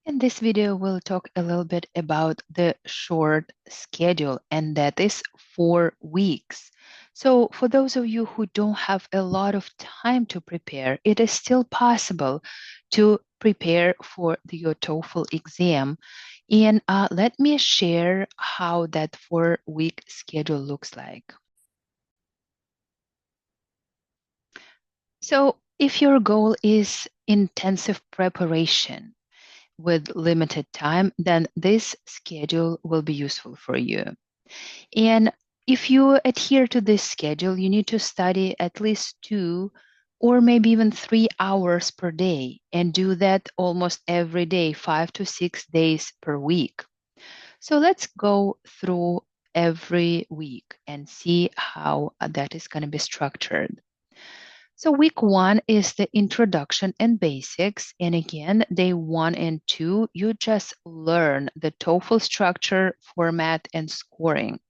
In this video, we'll talk a little bit about the short schedule, and that is 4 weeks. So, for those of you who don't have a lot of time to prepare, it is still possible to prepare for your Toefl exam. And let me share how that 4 week schedule looks like. So, if your goal is intensive preparation, with limited time, then this schedule will be useful for you. And if you adhere to this schedule, you need to study at least 2 or maybe even 3 hours per day and do that almost every day, 5 to 6 days per week. So let's go through every week and see how that is going to be structured. So week 1 is the introduction and basics. And again, day 1 and 2, you just learn the TOEFL structure, format, and scoring.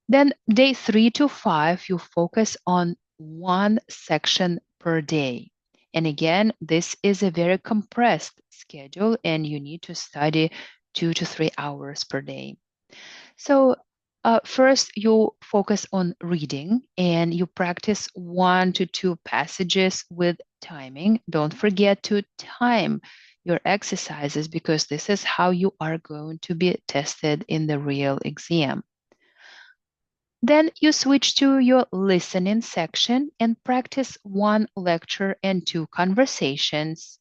Then day 3 to 5, you focus on one section per day. And again, this is a very compressed schedule and you need to study 2 to 3 hours per day. So first, you focus on reading and you practice 1 to 2 passages with timing. Don't forget to time your exercises because this is how you are going to be tested in the real exam. Then you switch to your listening section and practice 1 lecture and 2 conversations.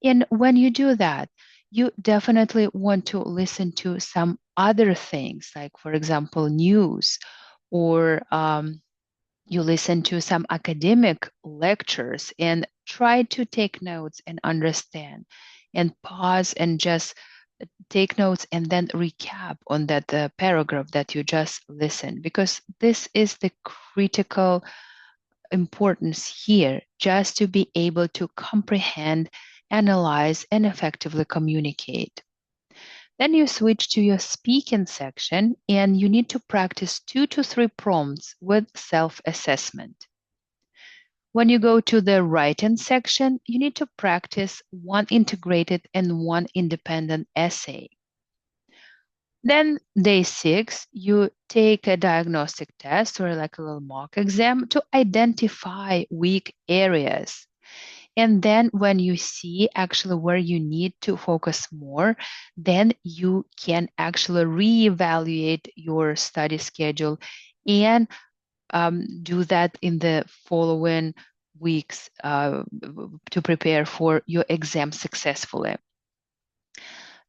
And when you do that, you definitely want to listen to some other things, like, for example, news, or you listen to some academic lectures and try to take notes and understand and pause and just take notes and then recap on that paragraph that you just listened, because this is the critical importance here, just to be able to comprehend, analyze, and effectively communicate. Then you switch to your speaking section and you need to practice 2 to 3 prompts with self-assessment. When you go to the writing section, you need to practice 1 integrated and 1 independent essay. Then day 6, you take a diagnostic test or like a little mock exam to identify weak areas. And then when you see actually where you need to focus more, then you can actually reevaluate your study schedule and do that in the following weeks to prepare for your exam successfully.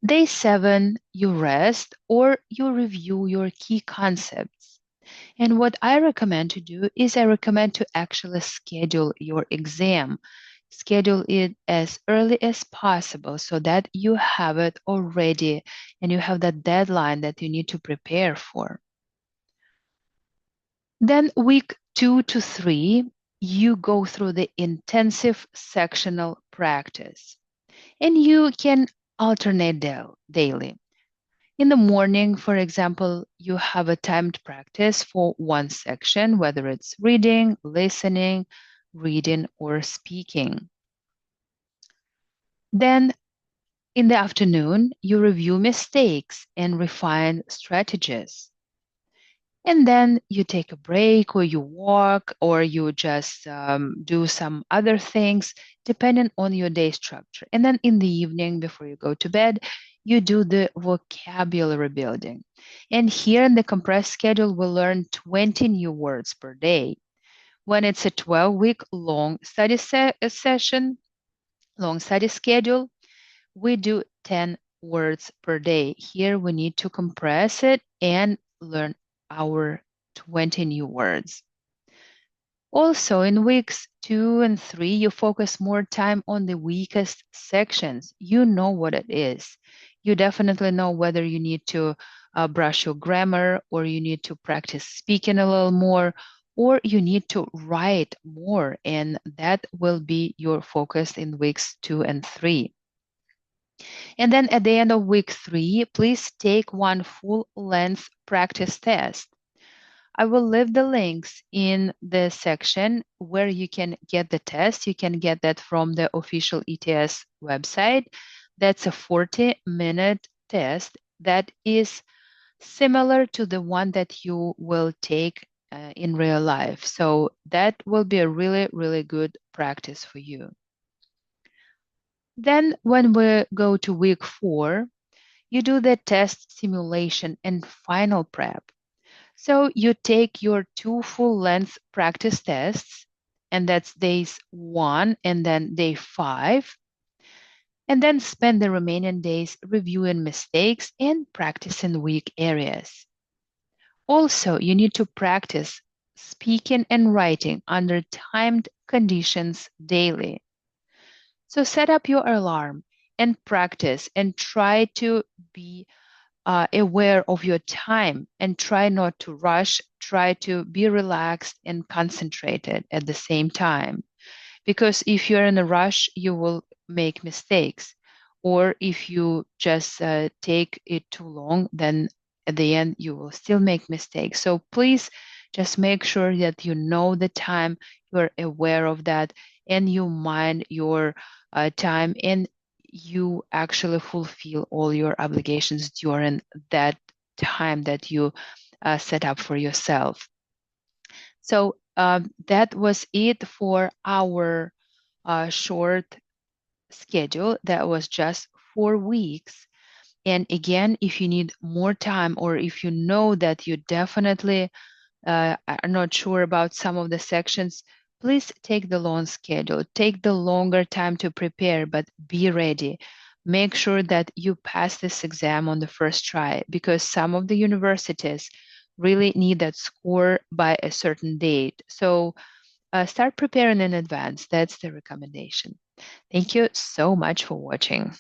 Day 7, you rest or you review your key concepts. And what I recommend to do is I recommend to actually schedule your exam. Schedule it as early as possible so that you have it already and you have that deadline that you need to prepare for. Then week 2 to 3, you go through the intensive sectional practice and you can alternate daily. In the morning, for example, you have a timed practice for one section, whether it's reading, listening, reading, or speaking. Then in the afternoon, you review mistakes and refine strategies. And then you take a break or you walk or you just do some other things depending on your day structure. And then in the evening, before you go to bed, you do the vocabulary building. And here in the compressed schedule, we'll learn 20 new words per day. When it's a 12-week long study session, long study schedule, we do 10 words per day. Here we need to compress it and learn our 20 new words. Also, in weeks 2 and 3, you focus more time on the weakest sections. You know what it is. You definitely know whether you need to brush your grammar or you need to practice speaking a little more or you need to write more, and that will be your focus in weeks 2 and 3. And then at the end of week 3, please take one full-length practice test. I will leave the links in the section where you can get the test. You can get that from the official ETS website. That's a 40-minute test that is similar to the one that you will take in real life. So that will be a really, really good practice for you. Then when we go to week 4, you do the test simulation and final prep. So you take your 2 full-length practice tests, and that's days 1 and then day 5, and then spend the remaining days reviewing mistakes and practicing weak areas. Also, you need to practice speaking and writing under timed conditions daily. So set up your alarm and practice and try to be aware of your time and try not to rush, try to be relaxed and concentrated at the same time. Because if you're in a rush, you will make mistakes. Or if you just take it too long, then at the end you will still make mistakes. So please just make sure that you know the time, you're aware of that, and you mind your time, and you actually fulfill all your obligations during that time that you set up for yourself. So that was it for our short schedule. That was just 4 weeks. And again, if you need more time or if you know that you definitely are not sure about some of the sections, please take the long schedule. Take the longer time to prepare, but be ready. Make sure that you pass this exam on the first try because some of the universities really need that score by a certain date. So start preparing in advance. That's the recommendation. Thank you so much for watching.